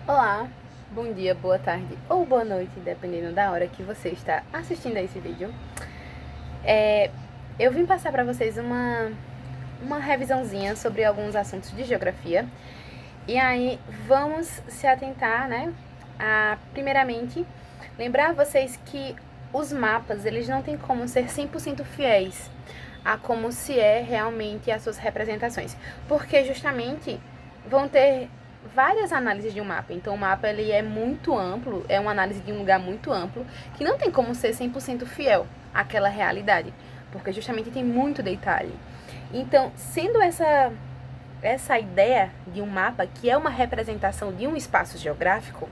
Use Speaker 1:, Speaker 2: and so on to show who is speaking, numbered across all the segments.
Speaker 1: Olá, bom dia, boa tarde ou boa noite, dependendo da hora que você está assistindo a esse vídeo. Eu vim passar para vocês uma revisãozinha sobre alguns assuntos de geografia. E aí vamos se atentar, né, a primeiramente lembrar vocês que os mapas, eles não têm como ser 100% fiéis a como se é realmente as suas representações, porque justamente vão ter várias análises de um mapa. Então o mapa ele é muito amplo, é uma análise de um lugar muito amplo, que não tem como ser 100% fiel àquela realidade, porque justamente tem muito detalhe. Então, sendo essa ideia de um mapa, que é uma representação de um espaço geográfico,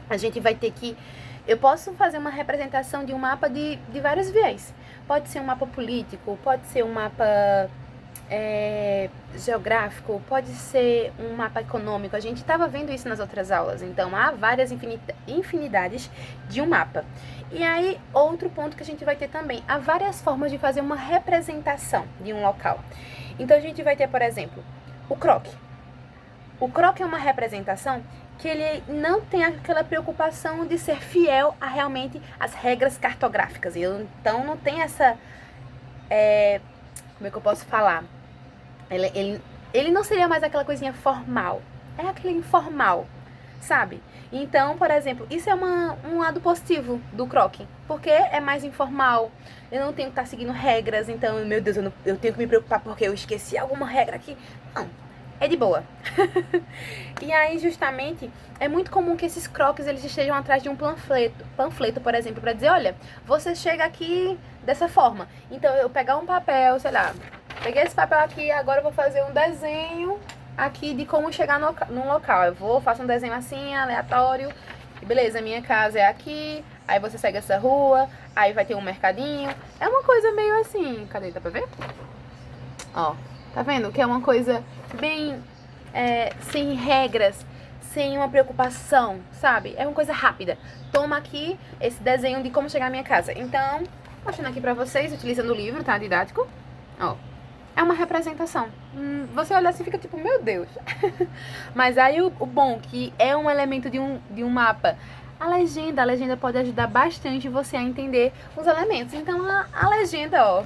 Speaker 1: a gente vai ter que... Eu posso fazer uma representação de um mapa de vários viés. Pode ser um mapa político, pode ser um mapa geográfico, pode ser um mapa econômico. A gente estava vendo isso nas outras aulas. Então, há várias infinidades de um mapa. E aí, outro ponto que a gente vai ter também, há várias formas de fazer uma representação de um local. Então, a gente vai ter, por exemplo, o croquis. O croquis é uma representação que ele não tem aquela preocupação de ser fiel a realmente as regras cartográficas. Então, não tem essa... como é que eu posso falar? Ele não seria mais aquela coisinha formal. É aquele informal, sabe? Então, por exemplo, isso é um lado positivo do croquis. Porque é mais informal. Eu não tenho que estar seguindo regras. Então, meu Deus, eu tenho que me preocupar porque eu esqueci alguma regra aqui. Não. É de boa. E aí, justamente, é muito comum que esses croquis eles estejam atrás de um panfleto, por exemplo, para dizer, olha, você chega aqui dessa forma. Então, eu pegar um papel, sei lá, peguei esse papel aqui, agora eu vou fazer um desenho aqui de como chegar num local. Faço um desenho assim, aleatório. E beleza, minha casa é aqui, aí você segue essa rua, aí vai ter um mercadinho. É uma coisa meio assim, cadê? Dá pra ver? Ó, tá vendo? Que é uma coisa bem sem regras, sem uma preocupação, sabe? É uma coisa rápida. Toma aqui esse desenho de como chegar à minha casa. Então, mostrando aqui pra vocês, utilizando o livro, tá? Didático. Ó, é uma representação. Você olha assim e fica tipo, meu Deus. Mas aí o bom que é um elemento de um mapa. A legenda pode ajudar bastante você a entender os elementos. Então a legenda, ó,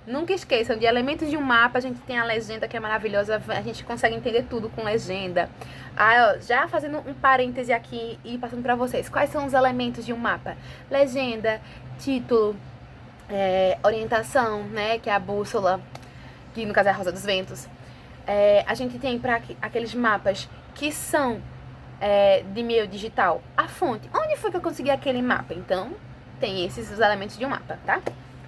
Speaker 1: nunca esqueçam, de elementos de um mapa, a gente tem a legenda que é maravilhosa, a gente consegue entender tudo com legenda. Ó, já fazendo um parêntese aqui e passando pra vocês, quais são os elementos de um mapa? Legenda, título, orientação, né, que é a bússola, que no caso é a Rosa dos Ventos. A gente tem para aqueles mapas que são de meio digital, a fonte. Onde foi que eu consegui aquele mapa? Então, tem esses os elementos de um mapa, tá?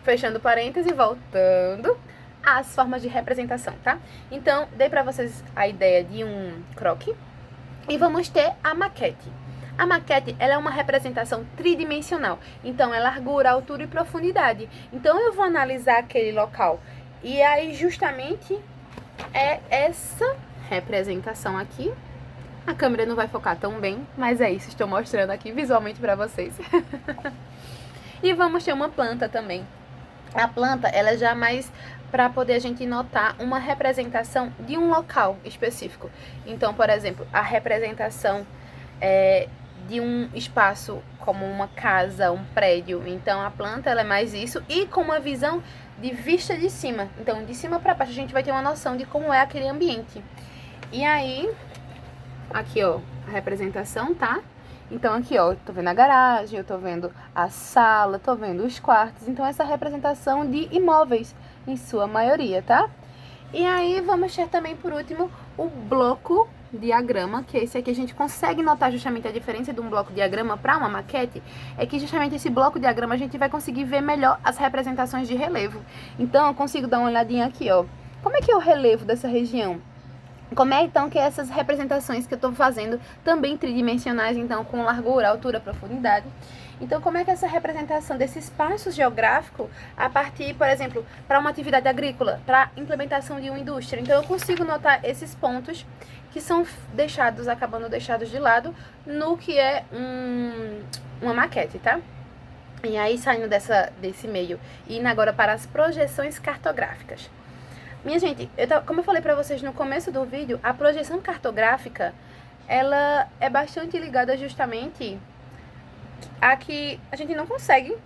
Speaker 1: Fechando parênteses e voltando às formas de representação, tá? Então, dei pra vocês a ideia de um croquis. E vamos ter a maquete. A maquete, ela é uma representação tridimensional. Então, é largura, altura e profundidade. Então, eu vou analisar aquele local. E aí, justamente, é essa representação aqui. A câmera não vai focar tão bem, mas é isso. Estou mostrando aqui visualmente pra vocês. E vamos ter uma planta também. A planta, ela é já mais para poder a gente notar uma representação de um local específico. Então, por exemplo, a representação de um espaço como uma casa, um prédio. Então, a planta, ela é mais isso. E com uma visão de vista de cima. Então, de cima para baixo, a gente vai ter uma noção de como é aquele ambiente. E aí, aqui, ó, a representação, tá? Então aqui, ó, eu tô vendo a garagem, eu tô vendo a sala, tô vendo os quartos. Então essa representação de imóveis, em sua maioria, tá? E aí vamos ter também, por último, o bloco diagrama, que esse aqui a gente consegue notar justamente a diferença de um bloco diagrama para uma maquete, é que justamente esse bloco diagrama a gente vai conseguir ver melhor as representações de relevo. Então eu consigo dar uma olhadinha aqui, ó. Como é que é o relevo dessa região? Como é, então, que essas representações que eu estou fazendo, também tridimensionais, então, com largura, altura, profundidade. Então, como é que essa representação desse espaço geográfico, a partir, por exemplo, para uma atividade agrícola, para implementação de uma indústria. Então, eu consigo notar esses pontos que são acabando deixados de lado, no que é uma maquete, tá? E aí, saindo desse meio, e indo agora para as projeções cartográficas. Minha gente, como eu falei pra vocês no começo do vídeo, a projeção cartográfica ela é bastante ligada justamente a que a gente não consegue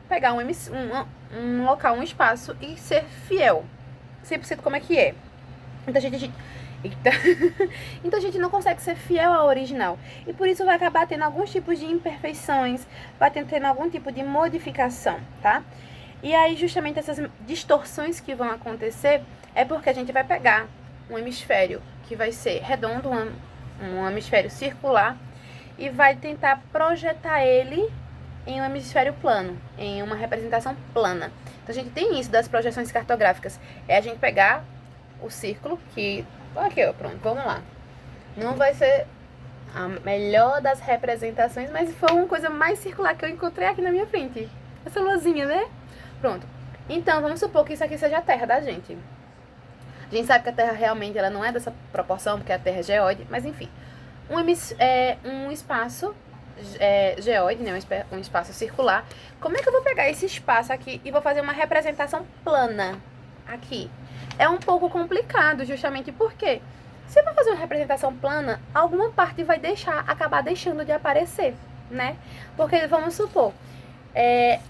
Speaker 1: pegar um local, um espaço e ser fiel 100% como é que é. Então a gente... Eita. Então a gente não consegue ser fiel ao original. E por isso vai acabar tendo alguns tipos de imperfeições, vai tendo algum tipo de modificação, tá? E aí justamente essas distorções que vão acontecer é porque a gente vai pegar um hemisfério que vai ser redondo, um hemisfério circular, e vai tentar projetar ele em um hemisfério plano, em uma representação plana. Então a gente tem isso das projeções cartográficas. É a gente pegar o círculo, que... Aqui, ó, pronto, vamos lá. Não vai ser a melhor das representações, mas foi uma coisa mais circular que eu encontrei aqui na minha frente. Essa luzinha, né? Pronto. Então, vamos supor que isso aqui seja a Terra da gente. A gente sabe que a Terra realmente ela não é dessa proporção, porque a Terra é geóide, mas enfim. Um espaço geóide, né? Um espaço circular. Como é que eu vou pegar esse espaço aqui e vou fazer uma representação plana aqui? É um pouco complicado, justamente porque se eu for fazer uma representação plana, alguma parte vai acabar deixando de aparecer, né? Porque, vamos supor,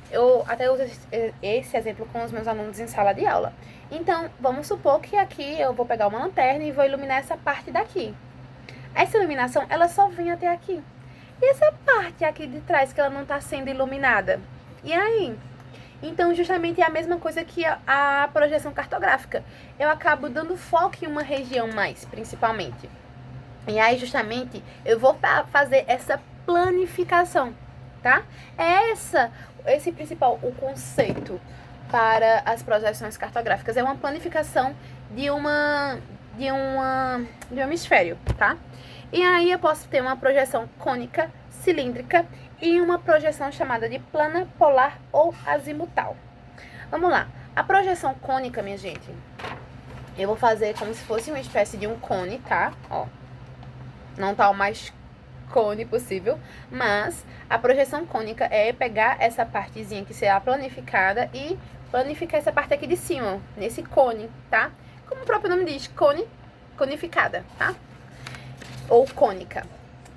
Speaker 1: eu até uso esse exemplo com os meus alunos em sala de aula. Então, vamos supor que aqui eu vou pegar uma lanterna e vou iluminar essa parte daqui. Essa iluminação, ela só vem até aqui. E essa parte aqui de trás que ela não está sendo iluminada? E aí? Então, justamente é a mesma coisa que a projeção cartográfica. Eu acabo dando foco em uma região mais, principalmente. E aí, justamente, eu vou fazer essa planificação, tá? Esse principal, o conceito para as projeções cartográficas. É uma planificação de um hemisfério, tá? E aí eu posso ter uma projeção cônica, cilíndrica e uma projeção chamada de plana, polar ou azimutal. Vamos lá. A projeção cônica, minha gente, eu vou fazer como se fosse uma espécie de um cone, tá? Ó, não tá o mais cone possível, mas a projeção cônica é pegar essa partezinha que será planificada e planificar essa parte aqui de cima, nesse cone, tá? Como o próprio nome diz, conificada, tá? Ou cônica.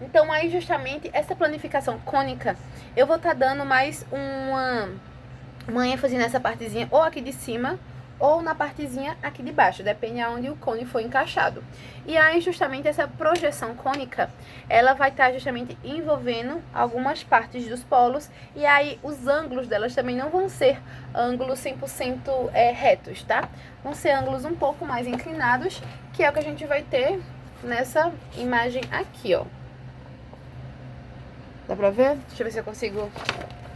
Speaker 1: Então, aí, justamente, essa planificação cônica, eu vou estar dando mais uma ênfase nessa partezinha, ou aqui de cima, ou na partezinha aqui de baixo, depende aonde o cone foi encaixado. E aí, justamente, essa projeção cônica, ela vai estar justamente envolvendo algumas partes dos polos, e aí os ângulos delas também não vão ser ângulos 100% retos, tá? Vão ser ângulos um pouco mais inclinados, que é o que a gente vai ter nessa imagem aqui, ó. Dá pra ver? Deixa eu ver se eu consigo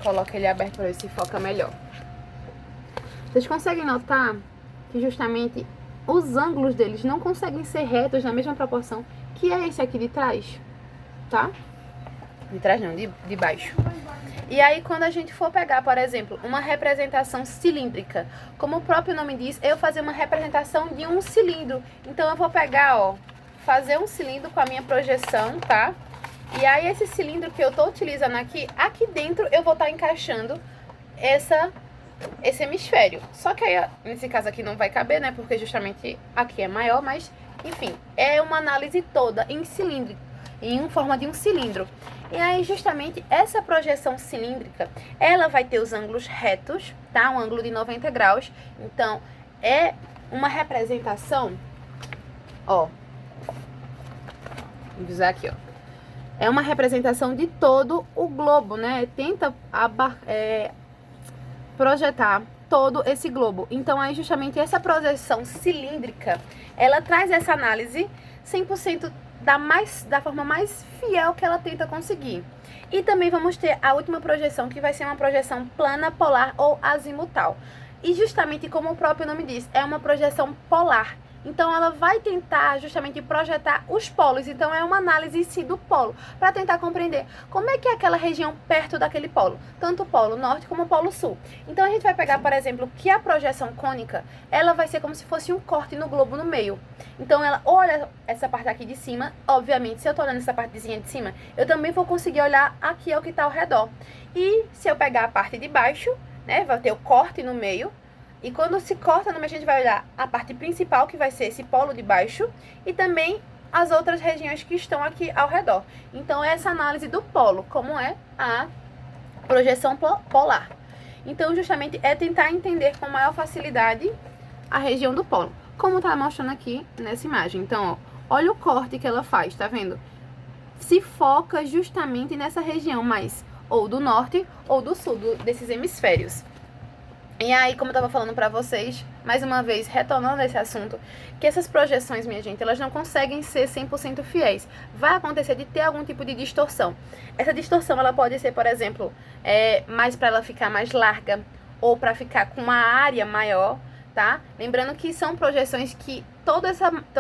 Speaker 1: colocar ele aberto pra ver se foca melhor. Vocês conseguem notar que justamente os ângulos deles não conseguem ser retos na mesma proporção que é esse aqui de trás, tá? De trás não, de baixo. E aí, quando a gente for pegar, por exemplo, uma representação cilíndrica, como o próprio nome diz, eu fazer uma representação de um cilindro. Então, eu vou pegar, ó, fazer um cilindro com a minha projeção, tá? E aí, esse cilindro que eu tô utilizando aqui dentro eu vou estar encaixando esse hemisfério. Só que aí, nesse caso aqui não vai caber, né? Porque justamente aqui é maior, mas, enfim, é uma análise toda em cilindro, em forma de um cilindro. E aí, justamente, essa projeção cilíndrica, ela vai ter os ângulos retos, tá? Um ângulo de 90 graus. Então, é uma representação, ó. Vou usar aqui, ó. É uma representação de todo o globo, né? Tenta projetar todo esse globo. Então, aí, justamente, essa projeção cilíndrica, ela traz essa análise 100% da forma mais fiel que ela tenta conseguir. E também vamos ter a última projeção, que vai ser uma projeção plana, polar ou azimutal. E justamente como o próprio nome diz, é uma projeção polar. Então, ela vai tentar justamente projetar os polos. Então, é uma análise em si do polo, para tentar compreender como é que é aquela região perto daquele polo, tanto o polo norte como o polo sul. Então, a gente vai pegar, por exemplo, que a projeção cônica, ela vai ser como se fosse um corte no globo no meio. Então, ela olha essa parte aqui de cima. Obviamente, se eu tô olhando essa partezinha de cima, eu também vou conseguir olhar aqui ao que tá ao redor. E se eu pegar a parte de baixo, né, vai ter o corte no meio. E quando se corta no meio, a gente vai olhar a parte principal, que vai ser esse polo de baixo, e também as outras regiões que estão aqui ao redor. Então, essa análise do polo, como é a projeção polar. Então, justamente, é tentar entender com maior facilidade a região do polo, como tá mostrando aqui nessa imagem. Então, ó, olha o corte que ela faz, tá vendo? Se foca justamente nessa região mais ou do norte ou do sul desses hemisférios. E aí, como eu tava falando pra vocês, mais uma vez, retornando a esse assunto, que essas projeções, minha gente, elas não conseguem ser 100% fiéis. Vai acontecer de ter algum tipo de distorção. Essa distorção, ela pode ser, por exemplo, mais pra ela ficar mais larga ou pra ficar com uma área maior, tá? Lembrando que são projeções que todo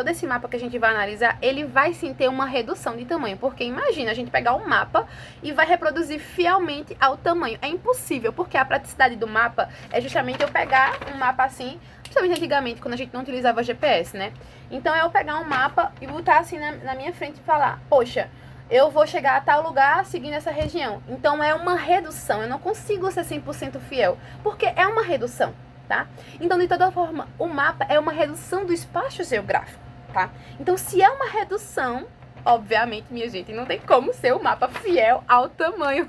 Speaker 1: esse mapa que a gente vai analisar, ele vai sim ter uma redução de tamanho. Porque imagina a gente pegar um mapa e vai reproduzir fielmente ao tamanho. É impossível, porque a praticidade do mapa é justamente eu pegar um mapa assim, principalmente antigamente, quando a gente não utilizava GPS, né? Então, é eu pegar um mapa e botar assim na minha frente e falar, poxa, eu vou chegar a tal lugar seguindo essa região. Então, é uma redução. Eu não consigo ser 100% fiel, porque é uma redução. Tá? Então, de toda forma, o mapa é uma redução do espaço geográfico, tá? Então, se é uma redução, obviamente, minha gente, não tem como ser o mapa fiel ao tamanho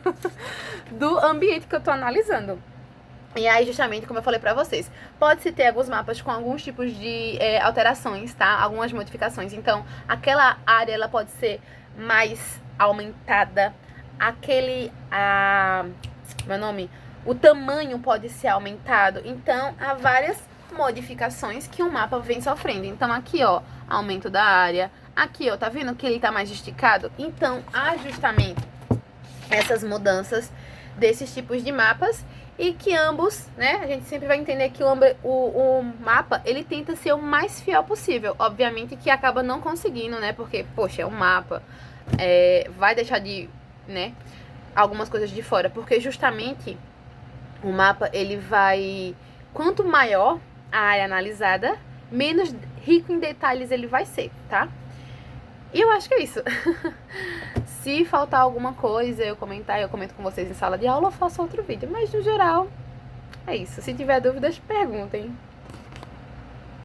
Speaker 1: do ambiente que eu tô analisando. E aí, justamente, como eu falei pra vocês, pode-se ter alguns mapas com alguns tipos de alterações, tá? Algumas modificações. Então, aquela área, ela pode ser mais aumentada. O tamanho pode ser aumentado. Então, há várias modificações que o mapa vem sofrendo. Então, aqui, ó, aumento da área. Aqui, ó, tá vendo que ele tá mais esticado? Então, há justamente essas mudanças desses tipos de mapas. E que ambos, né, a gente sempre vai entender que o mapa, ele tenta ser o mais fiel possível. Obviamente que acaba não conseguindo, né, porque, poxa, é um mapa. Vai deixar de, né, algumas coisas de fora. Porque justamente o mapa, ele vai... Quanto maior a área analisada, menos rico em detalhes ele vai ser, tá? E eu acho que é isso. Se faltar alguma coisa, eu comento com vocês em sala de aula, eu faço outro vídeo. Mas, no geral, é isso. Se tiver dúvidas, perguntem.